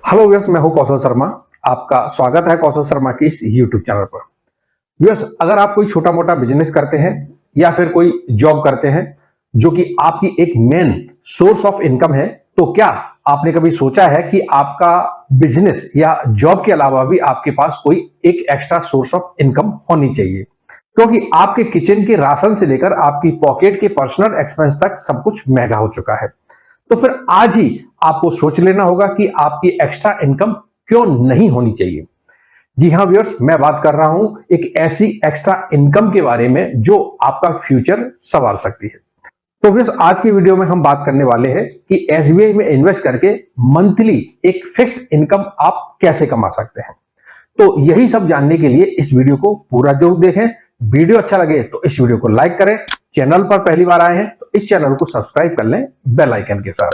Hello viewers, मैं हूं कौशल शर्मा। आपका स्वागत है कौशल शर्मा की इस यूट्यूब चैनल पर। व्यूअर्स, अगर आप कोई छोटा मोटा बिजनेस करते हैं या फिर कोई जॉब करते हैं जो कि आपकी एक मेन सोर्स ऑफ इनकम है, तो क्या आपने कभी सोचा है कि आपका बिजनेस या जॉब के अलावा भी आपके पास कोई एक एक्स्ट्रा सोर्स ऑफ इनकम होनी चाहिए? क्योंकि आपके किचन के राशन से लेकर आपकी पॉकेट के पर्सनल एक्सपेंस तक सब कुछ महंगा हो चुका है। तो फिर आज ही आपको सोच लेना होगा कि आपकी एक्स्ट्रा इनकम क्यों नहीं होनी चाहिए। जी हाँ व्यूअर्स, मैं बात कर रहा हूं एक ऐसी एक्स्ट्रा इनकम के बारे में जो आपका फ्यूचर संवार सकती है। तो व्यूअर्स, आज की वीडियो में हम बात करने वाले हैं कि एसबीआई में इन्वेस्ट करके मंथली एक फिक्स्ड इनकम आप कैसे कमा सकते हैं। तो यही सब जानने के लिए इस वीडियो को पूरा जरूर देखें। वीडियो अच्छा लगे तो इस वीडियो को लाइक करें। चैनल पर पहली बार आए हैं तो इस चैनल को सब्सक्राइब कर लें बेल आइकन के साथ।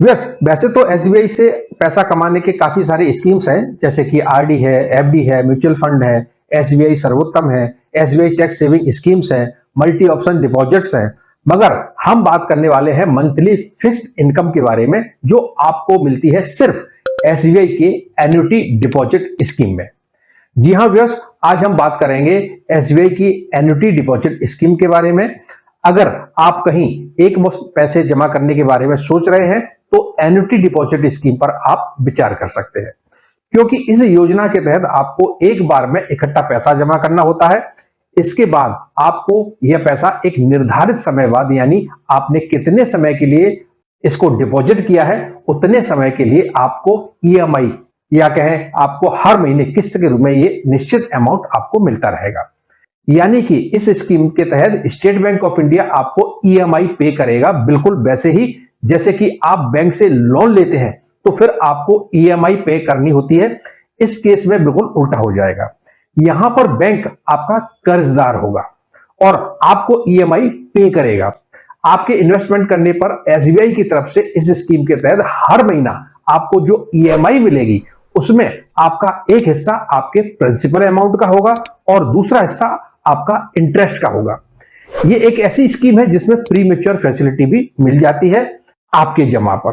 वैसे तो एसबीआई से पैसा कमाने के काफी सारे स्कीम्स हैं, जैसे कि आरडी है, एफडी है, म्यूचुअल फंड है, एसबीआई सर्वोत्तम है, एसबीआई टैक्स सेविंग स्कीम्स है, मल्टी ऑप्शन डिपॉजिट्स हैं। मगर हम बात करने वाले हैं मंथली फिक्स्ड इनकम के बारे में, जो आपको मिलती है सिर्फ एसबीआई के एन्युटी डिपॉजिट स्कीम में। जी हाँ व्यूअर्स, आज हम बात करेंगे एसबीआई की एन्युटी डिपॉजिट स्कीम के बारे में। अगर आप कहीं एक मुश्त पैसे जमा करने के बारे में सोच रहे हैं तो एन्युटी डिपॉजिट स्कीम पर आप विचार कर सकते हैं, क्योंकि इस योजना के तहत आपको एक बार में इकट्ठा पैसा जमा करना होता है। इसके बाद आपको यह पैसा एक निर्धारित समय बाद, यानी आपने कितने समय के लिए इसको डिपॉजिट किया है, उतने समय के लिए आपको ईएमआई या कहें आपको हर महीने किस्त के रूप में ये निश्चित अमाउंट आपको मिलता रहेगा। यानी कि इस स्कीम के तहत स्टेट बैंक ऑफ इंडिया आपको ईएमआई पे करेगा, बिल्कुल वैसे ही जैसे कि आप बैंक से लोन लेते हैं तो फिर आपको ईएमआई पे करनी होती है। इस केस में बिल्कुल उल्टा हो जाएगा। यहां पर बैंक आपका कर्जदार होगा और आपको ईएमआई पे करेगा। आपके इन्वेस्टमेंट करने पर एसबीआई की तरफ से इस स्कीम के तहत हर महीना आपको जो ईएमआई मिलेगी उसमें आपका एक हिस्सा आपके प्रिंसिपल अमाउंट का होगा और दूसरा हिस्सा आपका इंटरेस्ट का होगा। ये एक ऐसी स्कीम है जिसमें प्री मैच्योर फैसिलिटी भी मिल जाती है आपके जमा पर,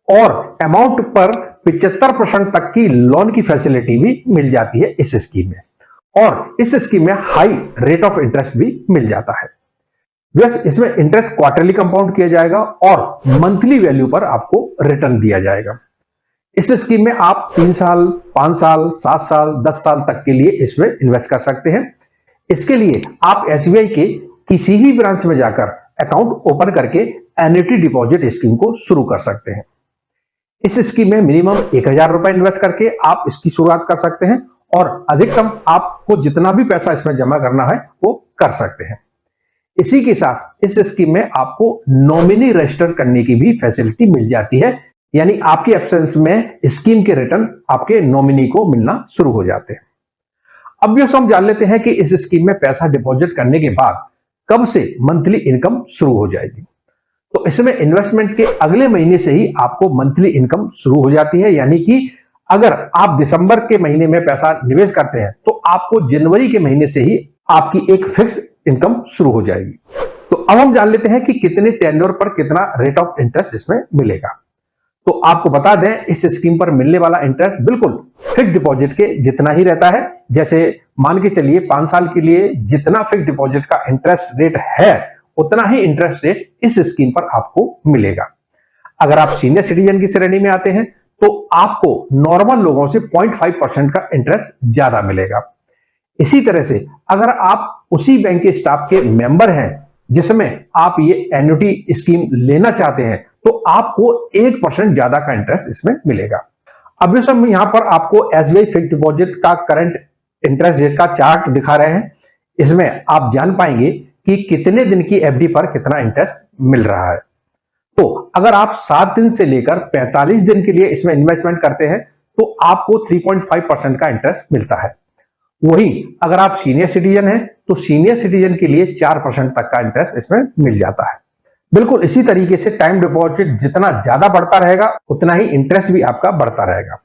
और अमाउंट पर 75% तक की लोन की फैसिलिटी भी मिल जाती है इस स्कीम में। और इस स्कीम में हाई रेट ऑफ इंटरेस्ट भी मिल जाता है। इसमें इंटरेस्ट क्वार्टरली कंपाउंड किया जाएगा और मंथली वैल्यू पर आपको रिटर्न दिया जाएगा। इस स्कीम में आप 3 साल, 5 साल, 7 साल, 10 साल तक के लिए इसमें इन्वेस्ट कर सकते हैं। इसके लिए आप एसबीआई के किसी भी ब्रांच में जाकर अकाउंट ओपन करके एन्युटी डिपॉजिट स्कीम को शुरू कर सकते हैं। इस स्कीम में मिनिमम 1000 रुपए इन्वेस्ट करके आप इसकी शुरुआत कर सकते हैं और अधिकतम आपको जितना भी पैसा इसमें जमा करना है वो कर सकते हैं। इसी के साथ इस स्कीम में आपको नॉमिनी रजिस्टर करने की भी फैसिलिटी मिल जाती है, यानी आपकी एब्सेंस में स्कीम के रिटर्न आपके नॉमिनी को मिलना शुरू हो जाते हैं। अब भी हम जान लेते हैं कि इस स्कीम में पैसा डिपॉजिट करने के बाद कब से मंथली इनकम शुरू हो जाएगी। तो इसमें इन्वेस्टमेंट के अगले महीने से ही आपको मंथली इनकम शुरू हो जाती है। यानी कि अगर आप दिसंबर के महीने में पैसा निवेश करते हैं तो आपको जनवरी के महीने से ही आपकी एक फिक्स्ड इनकम शुरू हो जाएगी। तो अब हम जान लेते हैं कि कितने टेन्योर पर कितना रेट ऑफ इंटरेस्ट इसमें मिलेगा। तो आपको बता दें, इस स्कीम पर मिलने वाला इंटरेस्ट बिल्कुल फिक्स्ड डिपॉजिट के जितना ही रहता है। जैसे मान के चलिए 5 साल के लिए जितना फिक्स्ड डिपॉजिट का इंटरेस्ट रेट है उतना ही इंटरेस्ट रेट इस स्कीम पर आपको मिलेगा। अगर आप सीनियर सिटीजन की श्रेणी में आते हैं तो आपको नॉर्मल लोगों से 0.5% का इंटरेस्ट ज्यादा मिलेगा। इसी तरह से अगर आप उसी बैंक के स्टाफ के मेंबर हैं जिसमें आप ये एन्युटी स्कीम लेना चाहते हैं तो आपको 1% ज्यादा का इंटरेस्ट इसमें मिलेगा। अब इस समय यहां पर आपको एसबीआई फिक्स्ड डिपॉजिट का करंट इंटरेस्ट रेट का चार्ट दिखा रहे हैं। इसमें आप जान पाएंगे कि कितने दिन की एफडी पर कितना इंटरेस्ट मिल रहा है। तो अगर आप 7 दिन से लेकर 45 दिन के लिए इसमें इन्वेस्टमेंट करते हैं तो आपको 3.5% का इंटरेस्ट मिलता है। वही अगर आप सीनियर सिटीजन हैं तो सीनियर सिटीजन के लिए 4% तक का इंटरेस्ट इसमें मिल जाता है। बिल्कुल इसी तरीके से टाइम डिपॉजिट जितना ज्यादा बढ़ता रहेगा उतना ही इंटरेस्ट भी आपका बढ़ता रहेगा।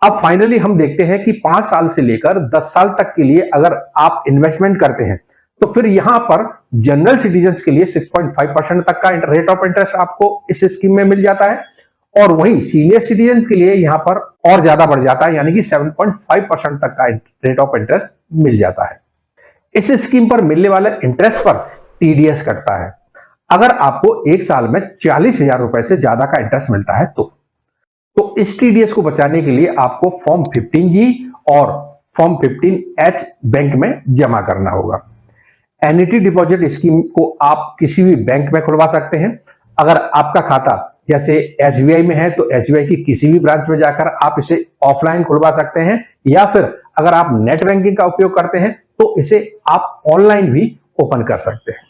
अब फाइनली हम देखते हैं कि 5 साल से लेकर 10 साल तक के लिए अगर आप इन्वेस्टमेंट करते हैं तो फिर यहां पर जनरल सिटीजन्स के लिए 6.5% तक का रेट ऑफ इंटरेस्ट आपको इस स्कीम में मिल जाता है और वहीं सीनियर सिटीजन के लिए यहां पर और ज्यादा बढ़ जाता है, यानी कि 7.5% तक का रेट ऑफ इंटरेस्ट मिल जाता है। इस स्कीम पर मिलने वाले इंटरेस्ट पर टीडीएस कटता है। अगर आपको एक साल में 40,000 रुपए से ज्यादा का इंटरेस्ट मिलता है तो इस टीडीएस को बचाने के लिए आपको फॉर्म 15G और फॉर्म 15H बैंक में जमा करना होगा। एन्युटी डिपॉजिट स्कीम को आप किसी भी बैंक में खुलवा सकते हैं। अगर आपका खाता जैसे एसबीआई में है तो एसबीआई की किसी भी ब्रांच में जाकर आप इसे ऑफलाइन खुलवा सकते हैं, या फिर अगर आप नेट बैंकिंग का उपयोग करते हैं तो इसे आप ऑनलाइन भी ओपन कर सकते हैं।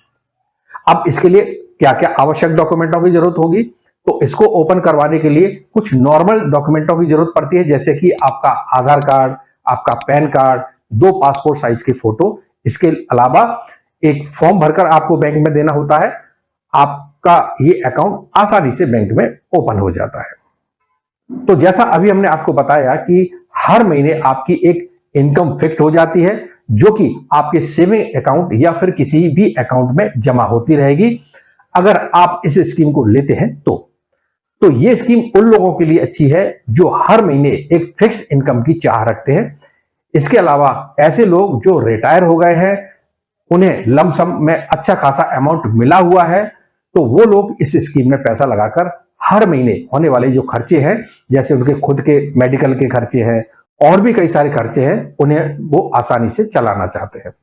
अब इसके लिए क्या क्या आवश्यक डॉक्यूमेंटों की जरूरत होगी, तो इसको ओपन करवाने के लिए कुछ नॉर्मल डॉक्यूमेंटों की जरूरत पड़ती है, जैसे कि आपका आधार कार्ड, आपका पैन कार्ड, 2 पासपोर्ट साइज की फोटो। इसके अलावा एक फॉर्म भरकर आपको बैंक में देना होता है। आपका ये अकाउंट आसानी से बैंक में ओपन हो जाता है। तो जैसा अभी हमने आपको बताया कि हर महीने आपकी एक इनकम फिक्स हो जाती है, जो कि आपके सेविंग अकाउंट या फिर किसी भी अकाउंट में जमा होती रहेगी अगर आप इस स्कीम को लेते हैं तो ये स्कीम उन लोगों के लिए अच्छी है जो हर महीने एक फिक्स्ड इनकम की चाह रखते हैं। इसके अलावा ऐसे लोग जो रिटायर हो गए हैं, उन्हें लमसम में अच्छा खासा अमाउंट मिला हुआ है, तो वो लोग इस स्कीम में पैसा लगाकर हर महीने होने वाले जो खर्चे हैं, जैसे उनके खुद के मेडिकल के खर्चे हैं और भी कई सारे खर्चे हैं, उन्हें वो आसानी से चलाना चाहते हैं।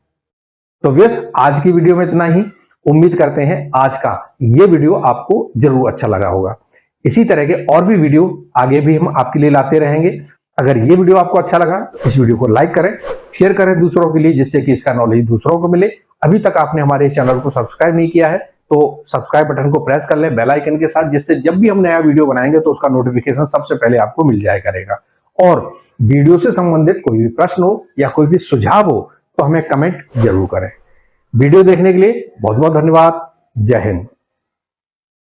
तो व्यस्त आज की वीडियो में इतना ही। उम्मीद करते हैं आज का ये वीडियो आपको जरूर अच्छा लगा होगा। इसी तरह के और भी वीडियो आगे भी हम आपके लिए लाते रहेंगे। अगर ये वीडियो आपको अच्छा लगा तो इस वीडियो को लाइक करें, शेयर करें दूसरों के लिए, जिससे कि इसका नॉलेज दूसरों को मिले। अभी तक आपने हमारे चैनल को सब्सक्राइब नहीं किया है तो सब्सक्राइब बटन को प्रेस कर लें बेल आइकन के साथ, जिससे जब भी हम नया वीडियो बनाएंगे तो उसका नोटिफिकेशन सबसे पहले आपको मिल जाया करेगा। और वीडियो से संबंधित कोई भी प्रश्न हो या कोई भी सुझाव हो तो हमें कमेंट जरूर करें। वीडियो देखने के लिए बहुत बहुत धन्यवाद। जय हिंद।